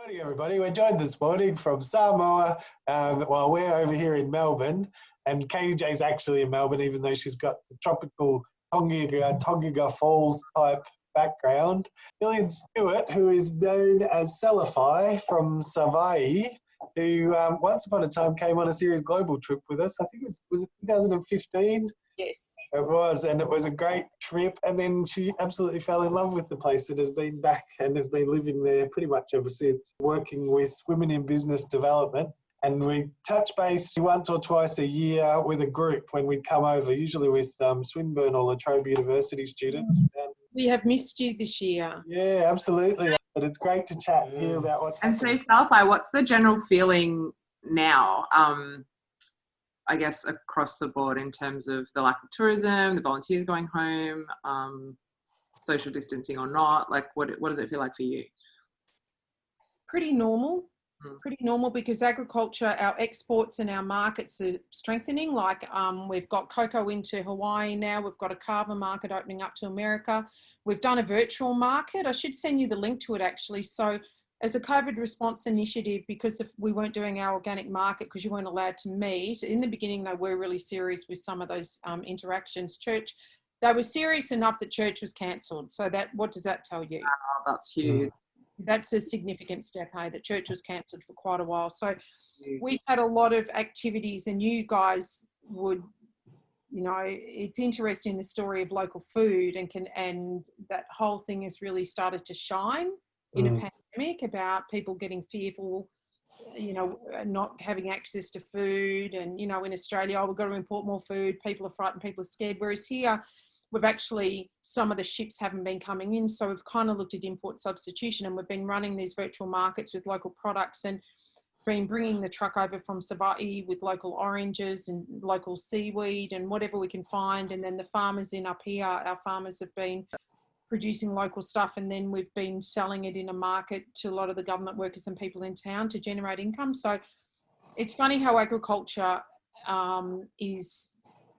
Morning, everybody. We're joined this morning from Samoa, while we're over here in Melbourne, and KJ's actually in Melbourne, even though she's got the tropical Tongiga Falls type background. Gillian Stewart, who is known as Selafai from Savaii, who once upon a time came on a Series Global trip with us. I think was it 2015? Yes. It was, and it was a great trip. And then she absolutely fell in love with the place and has been back and has been living there pretty much ever since, working with women in business development. And we touch base once or twice a year with a group when we'd come over, usually with Swinburne or La Trobe University students. We have missed you this year. Yeah, absolutely. But it's great to chat here about what's happening. And so, Selafai, what's the general feeling now, I guess, across the board in terms of the lack of tourism, the volunteers going home, social distancing or not? Like, what does it feel like for you? Pretty normal. Pretty normal, because agriculture, our exports and our markets are strengthening. Like we've got cocoa into Hawaii now. We've got a carbon market opening up to America. We've done a virtual market. I should send you the link to it, actually. So as a COVID response initiative, because if we weren't doing our organic market because you weren't allowed to meet, in the beginning they were really serious with some of those interactions. They were serious enough that church was cancelled. So what does that tell you? Oh, that's huge. That's a significant step, hey? The church was cancelled for quite a while. So we've had a lot of activities, and you guys would, it's interesting, the story of local food and that whole thing has really started to shine in a pandemic, about people getting fearful, not having access to food. And, in Australia, we've got to import more food. People are frightened, people are scared. Whereas here, some of the ships haven't been coming in. So we've kind of looked at import substitution, and we've been running these virtual markets with local products and been bringing the truck over from Savaii with local oranges and local seaweed and whatever we can find. And then the farmers up here, our farmers have been producing local stuff, and then we've been selling it in a market to a lot of the government workers and people in town to generate income. So it's funny how agriculture is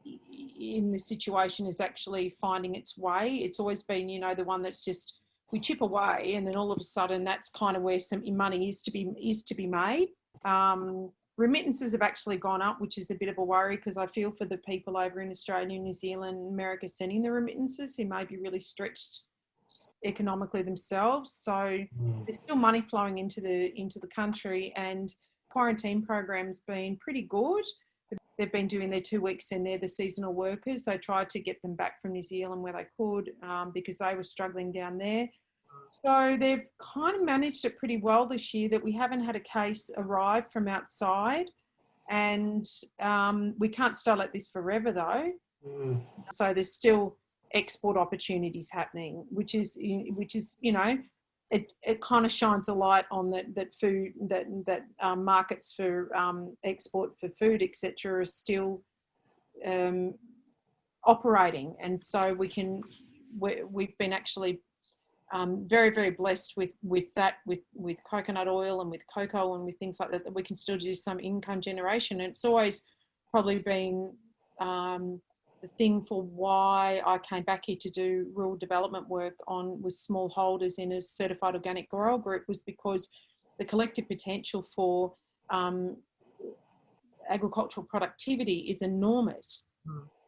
in the situation is actually finding its way. It's always been, the one that's just, we chip away, and then all of a sudden that's kind of where some money is to be made. Remittances have actually gone up, which is a bit of a worry, because I feel for the people over in Australia, New Zealand, America sending the remittances, who may be really stretched economically themselves. So there's still money flowing into the country, and quarantine program's been pretty good. They've been doing their 2 weeks in there, the seasonal workers. They tried to get them back from New Zealand where they could, because they were struggling down there. So they've kind of managed it pretty well this year, that we haven't had a case arrive from outside. And we can't stay like this forever, though. So there's still export opportunities happening, which is it kind of shines a light on that food, that markets for export for food, etc., are still operating. And so we've been actually very, very blessed with that, with coconut oil and with cocoa and with things like that we can still do some income generation. And it's always probably been the thing for why I came back here to do rural development work with smallholders in a certified organic grower group, was because the collective potential for agricultural productivity is enormous.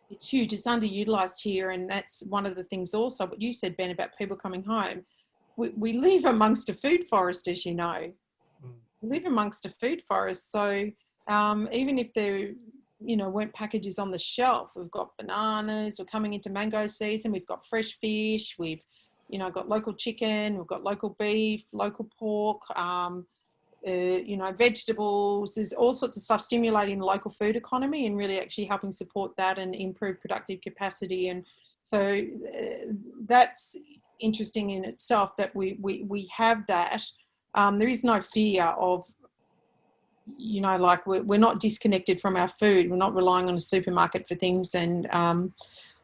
It's huge. It's underutilised here, and that's one of the things also what you said, Ben, about people coming home. We live amongst a food forest, as you know. We live amongst a food forest, so even if there weren't packages on the shelf, we've got bananas, we're coming into mango season, we've got fresh fish, we've got local chicken, we've got local beef, local pork, vegetables. There's all sorts of stuff stimulating the local food economy and really actually helping support that and improve productive capacity. And so that's interesting in itself, that we have that. There is no fear of, like we're not disconnected from our food. We're not relying on a supermarket for things. And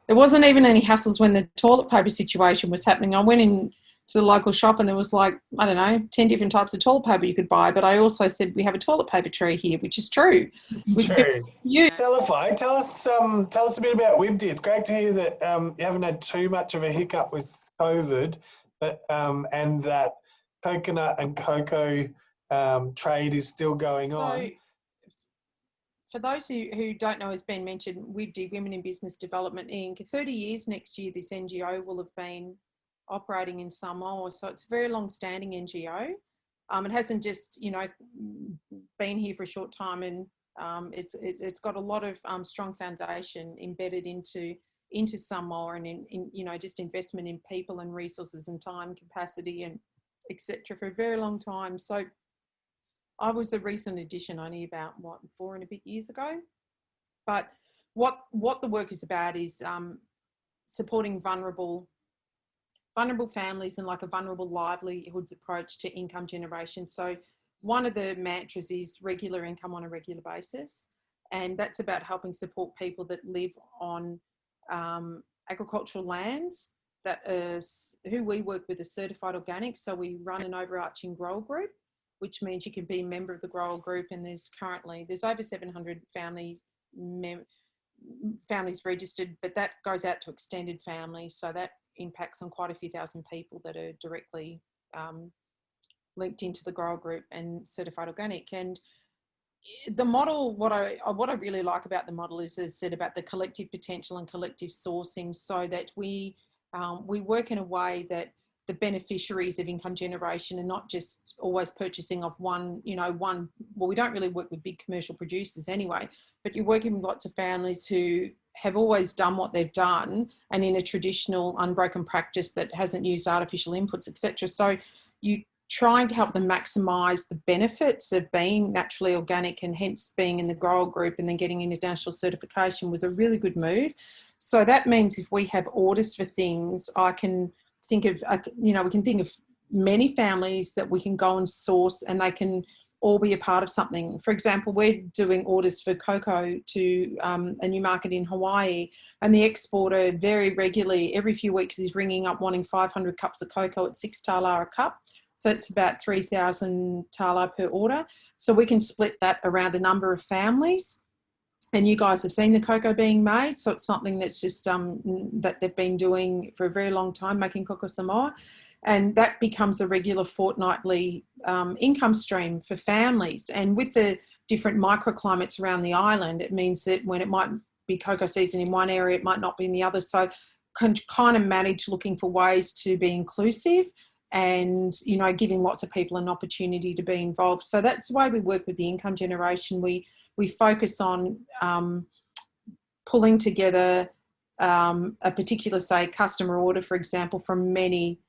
there wasn't even any hassles when the toilet paper situation was happening. I went in to the local shop and there was 10 different types of toilet paper you could buy. But I also said, we have a toilet paper tree here, which is true. Selafai, tell us a bit about Wibdi. It's great to hear that you haven't had too much of a hiccup with COVID, but and that coconut and cocoa trade is still going on. For those who don't know, as Ben mentioned, WIBD, Women in Business Development Inc., 30 years next year, this NGO will have been operating in Samoa. So it's a very long-standing NGO. It hasn't just, you know, been here for a short time, and it's got a lot of strong foundation embedded into Samoa, and in you know, just investment in people and resources and time, capacity, and etc. for a very long time. So I was a recent addition, only about 4 and a bit years ago. But what the work is about is supporting vulnerable families and like a vulnerable livelihoods approach to income generation. So one of the mantras is regular income on a regular basis, and that's about helping support people that live on agricultural lands that is who we work with is certified organic. So we run an overarching grower group, which means you can be a member of the grower group, and there's over 700 families registered, but that goes out to extended families, so that impacts on quite a few thousand people that are directly linked into the grower group and certified organic. And the model, what I really like about the model is, as I said, about the collective potential and collective sourcing, so that we work in a way that the beneficiaries of income generation are not just always purchasing off one. Well, we don't really work with big commercial producers anyway, but you're working with lots of families who have always done what they've done, and in a traditional unbroken practice that hasn't used artificial inputs, etc. So you trying to help them maximise the benefits of being naturally organic, and hence being in the grower group and then getting international certification was a really good move. So that means if we have orders for things, I can think of, we can think of many families that we can go and source, and they can all be a part of something. For example, we're doing orders for cocoa to a new market in Hawaii, and the exporter very regularly, every few weeks, is ringing up wanting 500 cups of cocoa at 6 tala a cup. So it's about 3,000 tala per order. So we can split that around a number of families. And you guys have seen the cocoa being made, so it's something that's just that they've been doing for a very long time, making cocoa Samoa, and that becomes a regular fortnightly income stream for families. And with the different microclimates around the island, it means that when it might be cocoa season in one area, it might not be in the other. So can kind of manage looking for ways to be inclusive and, giving lots of people an opportunity to be involved. So that's the way we work with the income generation. We focus on pulling together a particular, say, customer order, for example, from many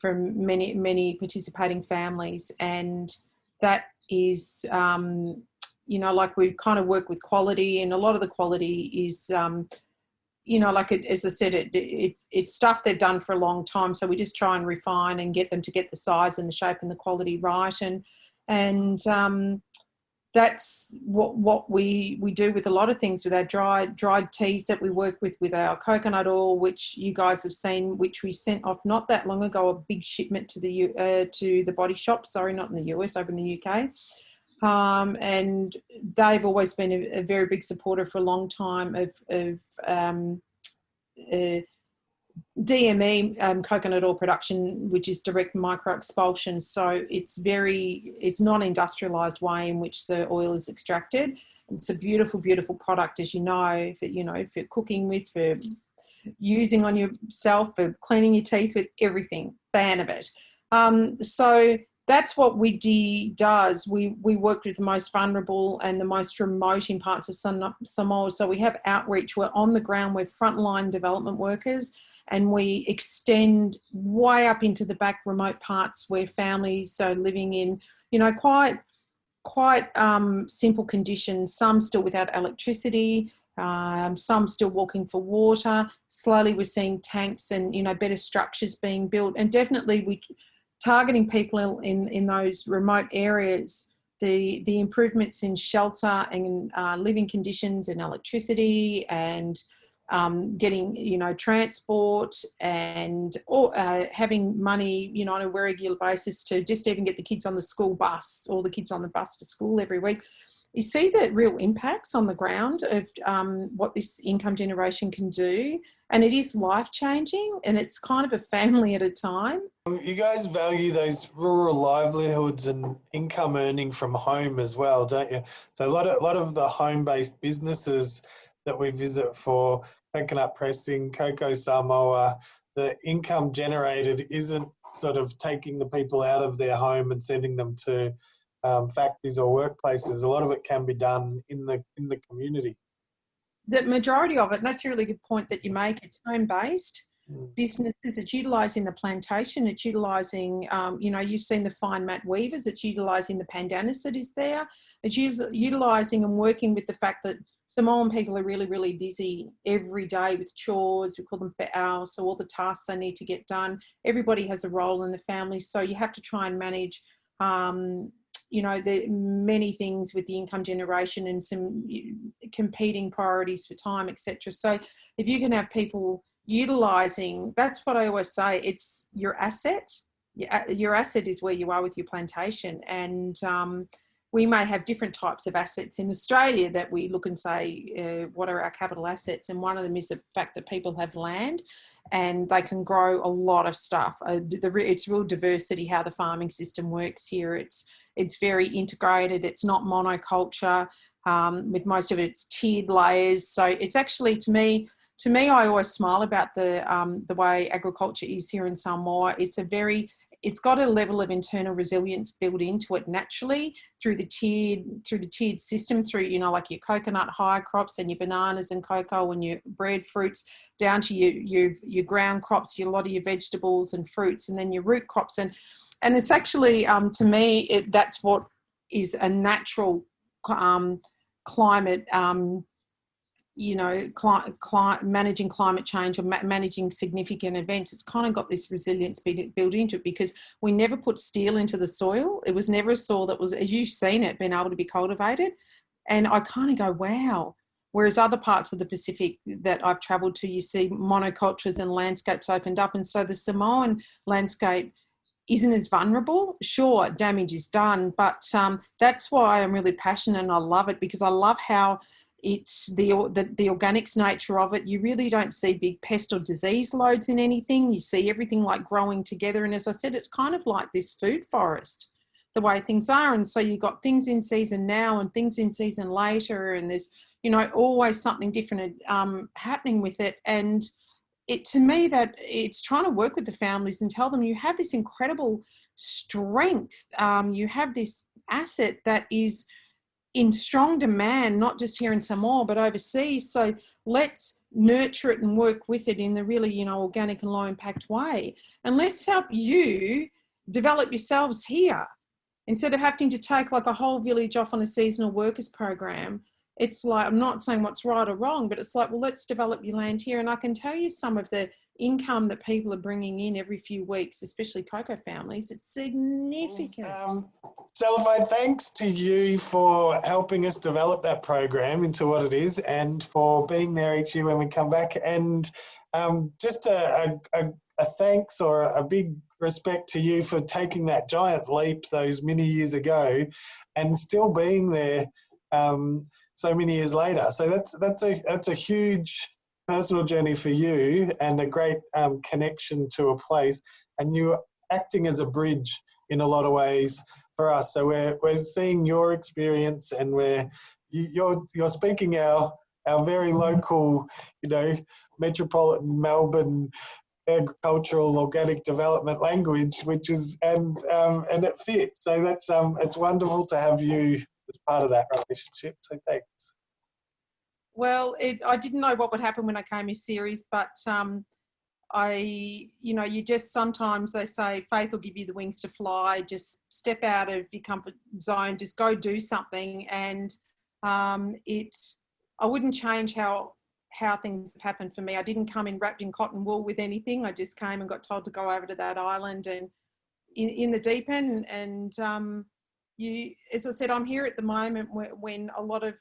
participating families, and that is, like we kind of work with quality, and a lot of the quality is, as I said, it's stuff they've done for a long time. So we just try and refine and get them to get the size and the shape and the quality right, and that's what we do with a lot of things, with our dried teas that we work with our coconut oil, which you guys have seen, which we sent off not that long ago, a big shipment to the Body Shop, not in the US, over in the UK. And they've always been a very big supporter for a long time of DME, coconut oil production, which is direct micro expulsion. So it's non-industrialized way in which the oil is extracted. It's a beautiful, beautiful product, as if you're cooking with, for using on yourself, for cleaning your teeth with, everything, fan of it. So that's what WIBD does. We work with the most vulnerable and the most remote in parts of Samoa. So we have outreach. We're on the ground. We're frontline development workers, and we extend way up into the back remote parts where families are living in, quite simple conditions. Some still without electricity, some still walking for water. Slowly we're seeing tanks and, better structures being built, and definitely we targeting people in those remote areas. The improvements in shelter and living conditions and electricity, and getting transport, and having money on a regular basis to just even get the kids on the school bus, or the kids on the bus to school every week. you see the real impacts on the ground of what this income generation can do. And it is life-changing, and it's kind of a family at a time. You guys value those rural livelihoods and income earning from home as well, don't you? So a lot of the home-based businesses that we visit for coconut pressing, cocoa Samoa, the income generated isn't sort of taking the people out of their home and sending them to factories or workplaces. A lot of it can be done in the community. The majority of it, and that's a really good point that you make, it's home-based businesses. It's utilising the plantation. It's utilising, you've seen the fine mat weavers. It's utilising the pandanus that is there. It's utilising and working with the fact that Samoan people are really, really busy every day with chores. We call them fe'au, so all the tasks they need to get done. Everybody has a role in the family, so you have to try and manage there are many things with the income generation and some competing priorities for time, etc. So if you can have people utilising, that's what I always say, it's your asset. Your asset is where you are with your plantation. And we may have different types of assets in Australia that we look and say, what are our capital assets? And one of them is the fact that people have land and they can grow a lot of stuff. It's real diversity how the farming system works here. It's very integrated. It's not monoculture. With most of it, it's tiered layers. So it's actually, to me, I always smile about the way agriculture is here in Samoa. It's got a level of internal resilience built into it naturally through the tiered system, through, like your coconut high crops and your bananas and cocoa and your breadfruits, down to your ground crops, a lot of your vegetables and fruits, and then your root crops. And it's actually, to me, that's what is a natural climate, managing climate change or managing significant events. It's kind of got this resilience built into it because we never put steel into the soil. It was never a soil that was, as you've seen it, been able to be cultivated. And I kind of go, wow. Whereas other parts of the Pacific that I've travelled to, you see monocultures and landscapes opened up. And so the Samoan landscape isn't as vulnerable. Sure, damage is done, but that's why I'm really passionate and I love it, because I love how it's the organics nature of it. You really don't see big pest or disease loads in anything. You see everything like growing together. And as I said, it's kind of like this food forest, the way things are. And so you've got things in season now and things in season later, and there's, always something different happening with it. And to me, that it's trying to work with the families and tell them you have this incredible strength. You have this asset that is in strong demand, not just here in Samoa, but overseas. So let's nurture it and work with it in the really, organic and low impact way. And let's help you develop yourselves here. Instead of having to take like a whole village off on a seasonal workers program, it's like, I'm not saying what's right or wrong, but it's like, well, let's develop your land here. And I can tell you some of the income that people are bringing in every few weeks, especially cocoa families. It's significant. Selafai, thanks to you for helping us develop that program into what it is, and for being there each year when we come back. And just a thanks or a big respect to you for taking that giant leap those many years ago and still being there so many years later. So that's a huge personal journey for you and a great connection to a place, and you're acting as a bridge in a lot of ways for us. So we're seeing your experience, and you're speaking our very local, metropolitan Melbourne agricultural organic development language, which is and it fits. So that's it's wonderful to have you as part of that relationship. So thanks. Well, I didn't know what would happen when I came in series, but you just sometimes they say faith will give you the wings to fly. Just step out of your comfort zone, just go do something. And I wouldn't change how things have happened for me. I didn't come in wrapped in cotton wool with anything. I just came and got told to go over to that island and in the deep end. And as I said, I'm here at the moment when a lot of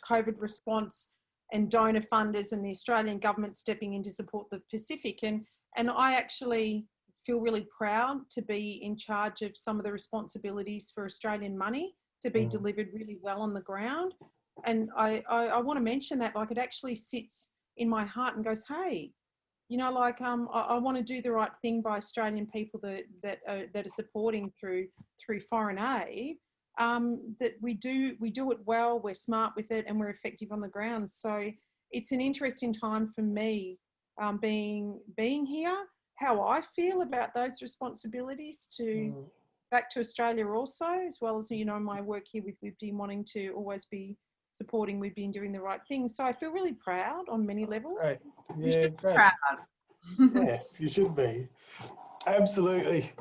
COVID response and donor funders and the Australian government stepping in to support the Pacific. And I actually feel really proud to be in charge of some of the responsibilities for Australian money to be delivered really well on the ground. And I want to mention that, like, it actually sits in my heart and goes, hey, you know, like, I want to do the right thing by Australian people that are supporting through foreign aid. That we do it well, we're smart with it, and we're effective on the ground. So it's an interesting time for me, being here, how I feel about those responsibilities to back to Australia also, as well as, you know, my work here with WIBDI, wanting to always be supporting WIBDI and doing the right thing. So I feel really proud on many levels. Great. Yeah, great. Proud. Yes, you should be. Absolutely.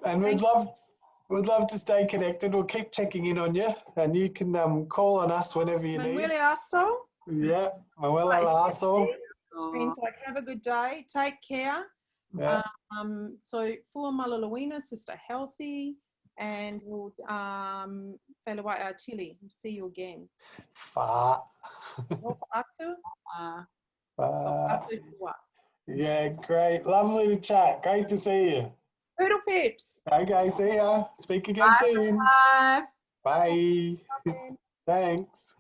And we'd love to stay connected. We'll keep checking in on you, and you can call on us whenever you need. Manuele Aso. Yeah, Manuele Aso. Friends, like, have a good day. Take care. Yeah. So for Malalawina, sister healthy, and we'll Felawai Atili. See you again. Fa. Atu. Fa. Yeah, great. Lovely to chat. Great to see you. Poodle Pips. Okay, see ya. Speak again soon. Bye. Bye. Thanks.